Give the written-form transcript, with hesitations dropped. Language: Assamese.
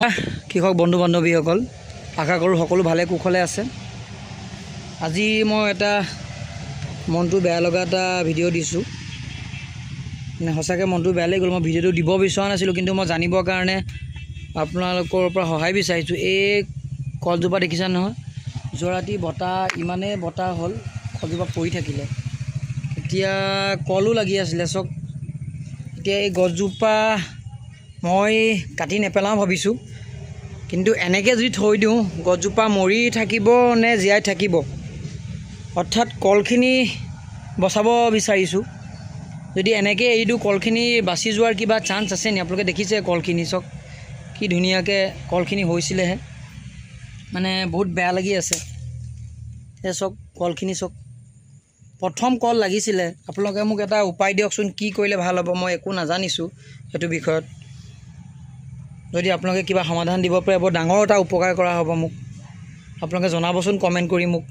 কৃষক বন্ধু বান্ধৱীসকল আশা কৰোঁ সকলো ভালে কুশলে আছে। আজি মই এটা মনটো বেয়া লগা এটা ভিডিঅ' দিছোঁ। মানে সঁচাকৈ মনটো বেয়া লাগি গ'ল। মই ভিডিঅ'টো দিব বিচৰা নাছিলোঁ, কিন্তু মই জানিবৰ কাৰণে আপোনালোকৰ পৰা সহায় বিচাৰিছোঁ। এই কলজোপা দেখিছা নহয়, যোৱা ৰাতি বতাহ ইমানেই বতাহ হ'ল, কলজোপা পৰি থাকিলে। এতিয়া কলো লাগি আছিলে চব। এতিয়া এই গছজোপা মই কাটি নেপেলাওঁ ভাবিছোঁ, কিন্তু এনেকৈ যদি থৈ দিওঁ গছজোপা মৰি থাকিব নে জীয়াই থাকিব, অৰ্থাৎ কলখিনি বচাব বিচাৰিছোঁ। যদি এনেকৈ এৰি দিওঁ কলখিনি বাচি যোৱাৰ কিবা চান্স আছে নি? আপোনালোকে দেখিছে কলখিনি চাওক, কি ধুনীয়াকৈ কলখিনি হৈছিলেহে। মানে বহুত বেয়া লাগি আছে। এই চাওক কলখিনি চাওক, প্ৰথম কল লাগিছিলে। আপোনালোকে মোক এটা উপায় দিয়কচোন, কি কৰিলে ভাল হ'ব? মই একো নাজানিছোঁ সেইটো বিষয়ত। যদি আপোনালোকে কিবা সমাধান দিব পাৰে, বৰ ডাঙৰ এটা উপকাৰ কৰা হ'ব মোক। আপোনালোকে জনাবচোন কমেণ্ট কৰি মোক।